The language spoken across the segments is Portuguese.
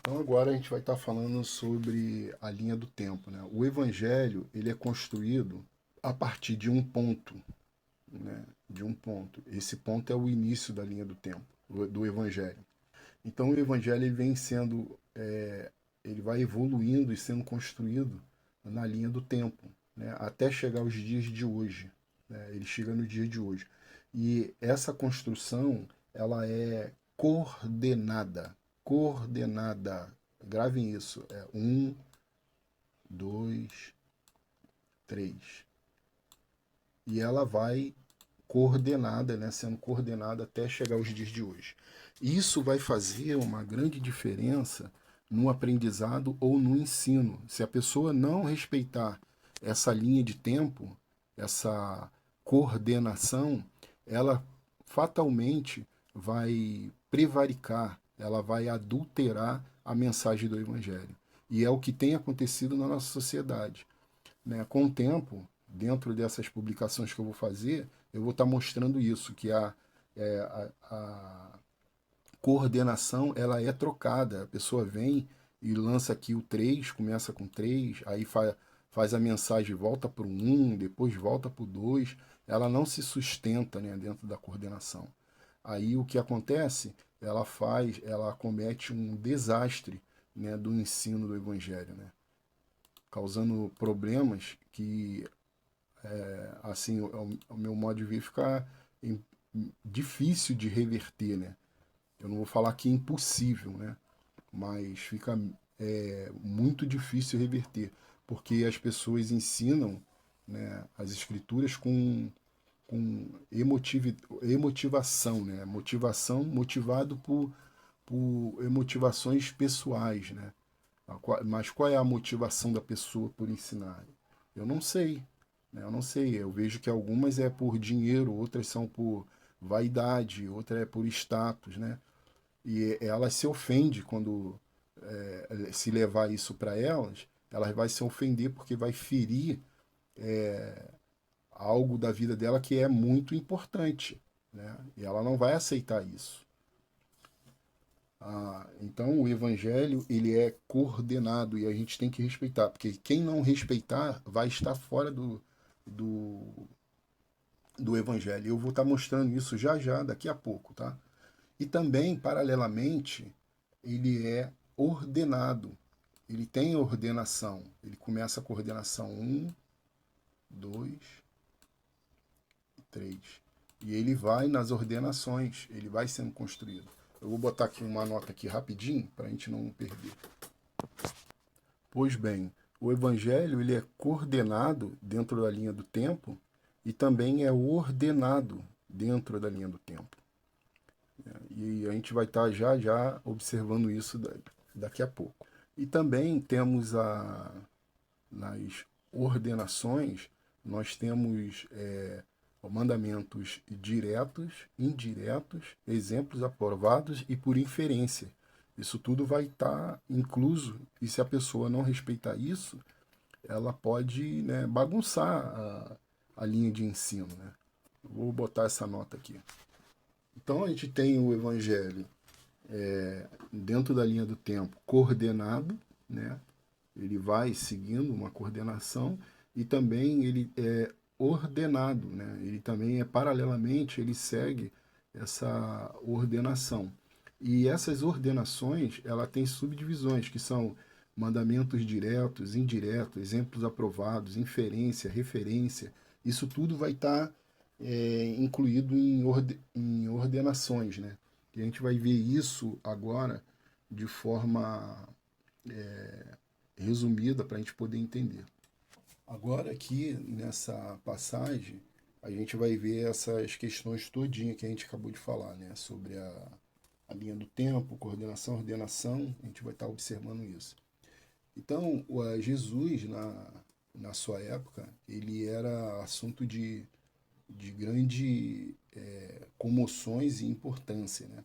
Então agora a gente vai estar falando sobre a linha do tempo, né? O evangelho, ele é construído a partir de um ponto, né? De um ponto. Esse ponto é o início da linha do tempo, do evangelho. Então o evangelho ele vem sendo, ele vai evoluindo e sendo construído na linha do tempo, né? Até chegar aos dias de hoje, né? Ele chega no dia de hoje. E essa construção, ela é coordenada, coordenada. Gravem isso. É um, dois, três. E ela vai coordenada, né, sendo coordenada até chegar aos dias de hoje. Isso vai fazer uma grande diferença no aprendizado ou no ensino. Se a pessoa não respeitar essa linha de tempo, essa coordenação, ela fatalmente vai prevaricar, ela vai adulterar a mensagem do Evangelho. E é o que tem acontecido na nossa sociedade, né? Com o tempo, dentro dessas publicações que eu vou fazer, eu vou estar mostrando isso, que a coordenação ela é trocada. A pessoa vem e lança aqui o 3, começa com 3, aí faz a mensagem, volta para o 1, depois volta para o 2. Ela não se sustenta, né, dentro da coordenação. Aí o que acontece? Ela comete um desastre, né, do ensino do evangelho, né? Causando problemas que, assim, o meu modo de ver fica difícil de reverter, né? Eu não vou falar que é impossível, né? Mas fica muito difícil reverter, porque as pessoas ensinam, né, as escrituras com emotivação, né? Motivação motivado por motivações pessoais, né? Mas qual é a motivação da pessoa por ensinar? Eu não sei, né? Eu não sei. Eu vejo que algumas é por dinheiro, outras são por vaidade, outra é por status, né? E elas se ofendem quando se levar isso para elas, elas vai se ofender porque vai ferir algo da vida dela que é muito importante, né? E ela não vai aceitar isso. Então o evangelho ele é coordenado e a gente tem que respeitar, porque quem não respeitar vai estar fora do, do evangelho. Eu vou estar mostrando isso já já, daqui a pouco, tá? E também, paralelamente, ele é ordenado. Ele tem ordenação. Ele começa a coordenação um, 2, 3. E ele vai nas ordenações, ele vai sendo construído. Eu vou botar aqui uma nota aqui rapidinho para a gente não perder. Pois bem, o evangelho ele é coordenado dentro da linha do tempo e também é ordenado dentro da linha do tempo. E a gente vai estar já já observando isso daqui a pouco. E também temos nas ordenações, nós temos mandamentos diretos, indiretos, exemplos aprovados e por inferência. Isso tudo vai estar incluso, e se a pessoa não respeitar isso, ela pode, né, bagunçar a linha de ensino. Né? Vou botar essa nota aqui. Então a gente tem o evangelho dentro da linha do tempo coordenado, né? Ele vai seguindo uma coordenação e também ele é ordenado, né? Ele também é paralelamente, ele segue essa ordenação. E essas ordenações, ela tem subdivisões, que são mandamentos diretos, indiretos, exemplos aprovados, inferência, referência. Isso tudo vai estar incluído em ordenações, né? E a gente vai ver isso agora de forma resumida para a gente poder entender. Agora aqui nessa passagem a gente vai ver essas questões todinha que a gente acabou de falar, né? Sobre a linha do tempo, coordenação, ordenação, a gente vai estar observando isso. Então, Jesus, na sua época, ele era assunto de grande comoções e importância, né?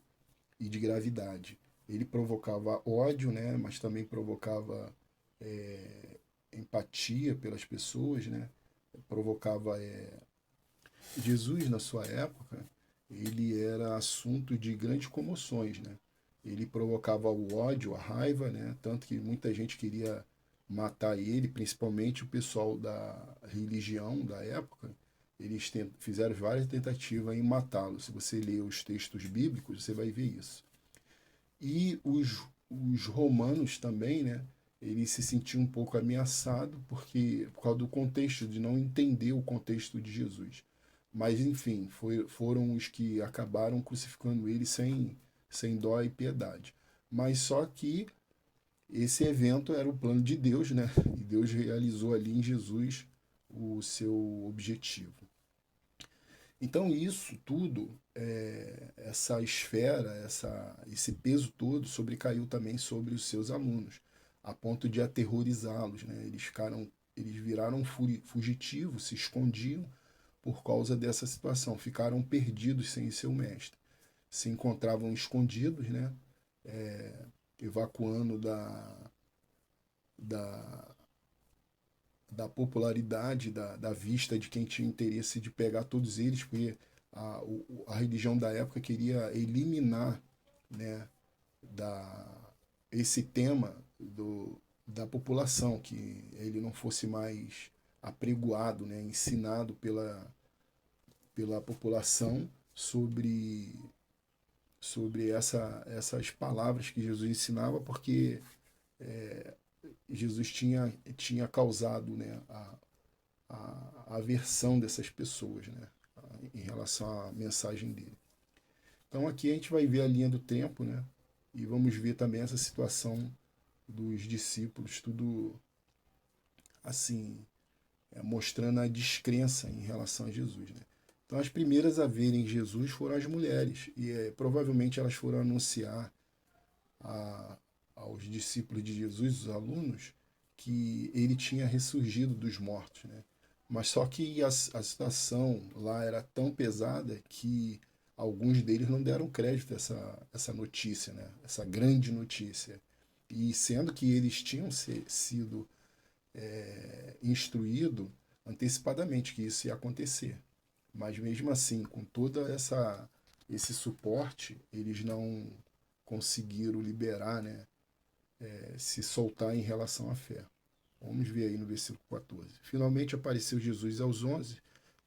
E de gravidade. Ele provocava ódio, né? Mas também provocava empatia pelas pessoas, né? Provocava Jesus na sua época, ele era assunto de grandes comoções, né? ele provocava o ódio, a raiva, né? Tanto que muita gente queria matar ele, principalmente o pessoal da religião da época. Eles fizeram várias tentativas em matá-lo. Se você ler os textos bíblicos, você vai ver isso. E os romanos também, né? Eles se sentiam um pouco ameaçados por causa do contexto, de não entender o contexto de Jesus. Mas, enfim, foram os que acabaram crucificando ele sem dó e piedade. Mas só que esse evento era o plano de Deus, né? E Deus realizou ali em Jesus o seu objetivo. Então isso tudo, essa esfera, esse peso todo sobrecaiu também sobre os seus alunos, a ponto de aterrorizá-los, né? Eles viraram fugitivos, se escondiam por causa dessa situação, ficaram perdidos sem seu mestre, se encontravam escondidos, né? Evacuando da, da popularidade, da vista de quem tinha interesse de pegar todos eles, porque a religião da época queria eliminar, né, esse tema da população, que ele não fosse mais apregoado, né, ensinado pela população sobre essas palavras que Jesus ensinava, porque Jesus tinha causado, né, a aversão dessas pessoas, né, em relação à mensagem dele. Então aqui a gente vai ver a linha do tempo, né, e vamos ver também essa situação dos discípulos, tudo assim, mostrando a descrença em relação a Jesus, né. Então as primeiras a verem Jesus foram as mulheres, e provavelmente elas foram anunciar aos discípulos de Jesus, os alunos, que ele tinha ressurgido dos mortos, né? Mas só que a situação lá era tão pesada que alguns deles não deram crédito a essa notícia, né? Essa grande notícia. E sendo que eles tinham sido instruídos antecipadamente que isso ia acontecer. Mas mesmo assim, com toda esse suporte, eles não conseguiram liberar, né, se soltar em relação à fé. Vamos ver aí no versículo 14. Finalmente apareceu Jesus aos 11,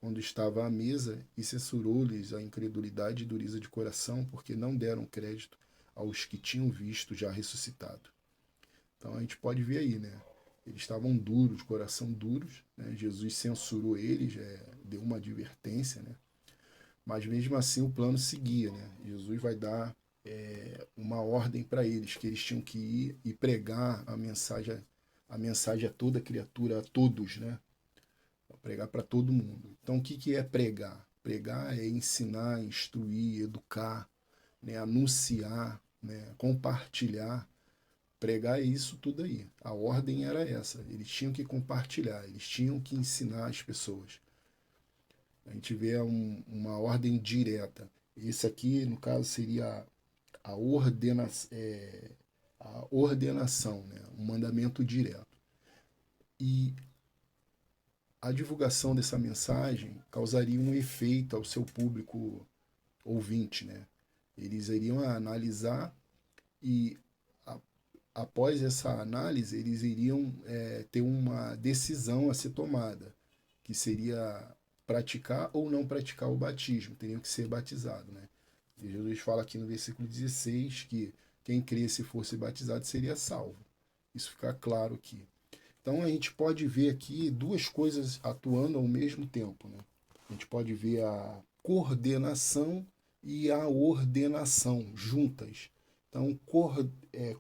quando estava à mesa, e censurou-lhes a incredulidade e dureza de coração, porque não deram crédito aos que tinham visto já ressuscitado. Então a gente pode ver aí, né? Eles estavam duros, coração duros, né? Jesus censurou eles, deu uma advertência, né? Mas mesmo assim o plano seguia, né? Jesus vai dar uma ordem para eles, que eles tinham que ir e pregar a mensagem a toda criatura, a todos, né? Pregar para todo mundo. Então o que é pregar? Pregar é ensinar, instruir, educar, né? Anunciar, né? Compartilhar. Pregar é isso tudo aí. A ordem era essa. Eles tinham que compartilhar, eles tinham que ensinar as pessoas. A gente vê uma ordem direta. Esse aqui, no caso, seria a, a ordenação, né? Um mandamento direto. E a divulgação dessa mensagem causaria um efeito ao seu público ouvinte, né? Eles iriam analisar e após essa análise eles iriam ter uma decisão a ser tomada, que seria praticar ou não praticar o batismo, teriam que ser batizados, né? E Jesus fala aqui no versículo 16 que quem cresce e fosse batizado seria salvo. Isso fica claro aqui. Então a gente pode ver aqui duas coisas atuando ao mesmo tempo, né? A gente pode ver a coordenação e a ordenação juntas. Então,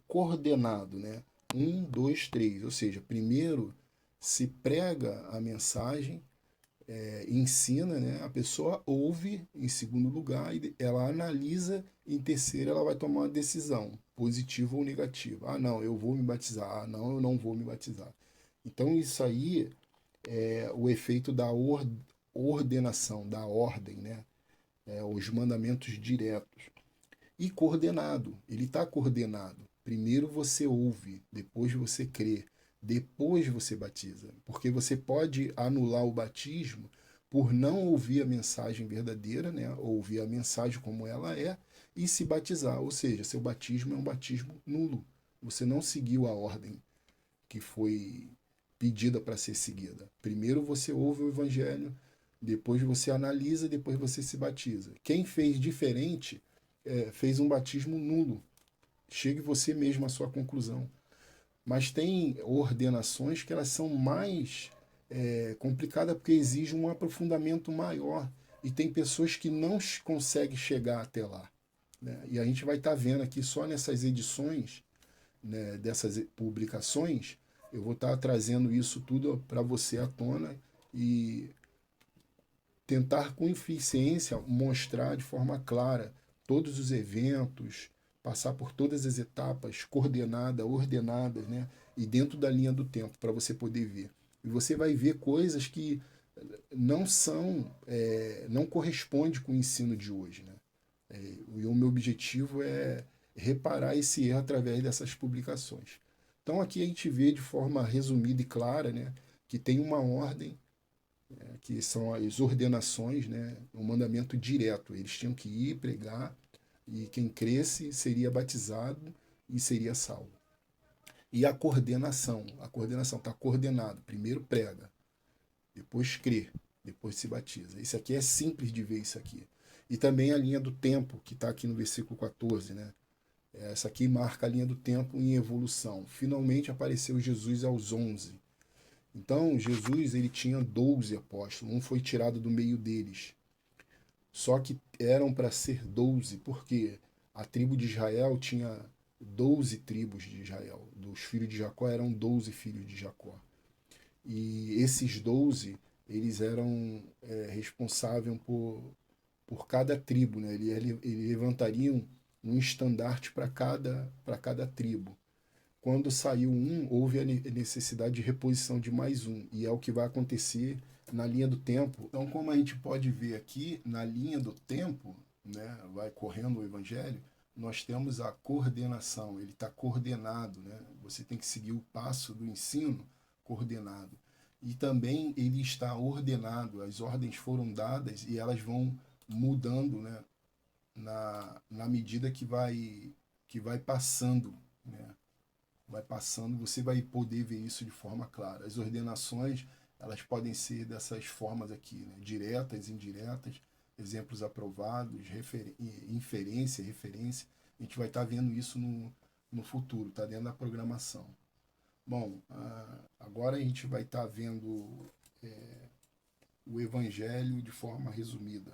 coordenado, né? 1, 2, 3. Ou seja, primeiro se prega a mensagem, ensina, né? A pessoa ouve em segundo lugar, e ela analisa, em terceiro ela vai tomar uma decisão, positiva ou negativa. Ah, não, eu vou me batizar. Ah, não, eu não vou me batizar. Então isso aí é o efeito da ordenação, da ordem, né? Os mandamentos diretos. E coordenado, ele está coordenado. Primeiro você ouve, depois você crê, depois você batiza. Porque você pode anular o batismo por não ouvir a mensagem verdadeira, né? Ouvir a mensagem como ela é, e se batizar. Ou seja, seu batismo é um batismo nulo. Você não seguiu a ordem que foi pedida para ser seguida. Primeiro você ouve o evangelho, depois você analisa, depois você se batiza. Quem fez diferente fez um batismo nulo. Chegue você mesmo à sua conclusão. Mas tem ordenações que elas são mais complicadas porque exigem um aprofundamento maior. E tem pessoas que não conseguem chegar até lá. Né? E a gente vai estar vendo aqui só nessas edições, né, dessas publicações, eu vou estar trazendo isso tudo para você à tona e tentar com eficiência mostrar de forma clara todos os eventos, passar por todas as etapas coordenadas, ordenadas, né? E dentro da linha do tempo, para você poder ver. E você vai ver coisas que não são, não correspondem com o ensino de hoje, né? E o meu objetivo é reparar esse erro através dessas publicações. Então aqui a gente vê de forma resumida e clara, né, que tem uma ordem, que são as ordenações, né, um mandamento direto. Eles tinham que ir pregar e quem cresce seria batizado e seria salvo. E a coordenação está coordenado. Primeiro prega, depois crê, depois se batiza. Isso aqui é simples de ver isso aqui. E também a linha do tempo, que está aqui no versículo 14, né? Essa aqui marca a linha do tempo em evolução. Finalmente apareceu Jesus aos 11. Então, Jesus ele tinha 12 apóstolos, um foi tirado do meio deles. Só que eram para ser 12, porque a tribo de Israel tinha 12 tribos de Israel. Dos filhos de Jacó eram 12 filhos de Jacó. E esses 12, eles eram responsáveis por cada tribo, né? Eles levantariam um estandarte para cada tribo. Quando saiu um, houve a necessidade de reposição de mais um, e é o que vai acontecer na linha do tempo. Então, como a gente pode ver aqui, na linha do tempo, né, vai correndo o evangelho, nós temos a coordenação, ele está coordenado, né? Você tem que seguir o passo do ensino coordenado. E também ele está ordenado, as ordens foram dadas e elas vão mudando, né, na medida que vai passando, né? Vai passando, você vai poder ver isso de forma clara. As ordenações, elas podem ser dessas formas aqui, né? Diretas, indiretas, exemplos aprovados, inferência, referência. A gente vai estar vendo isso no futuro, está dentro da programação. Bom, agora a gente vai estar vendo o Evangelho de forma resumida.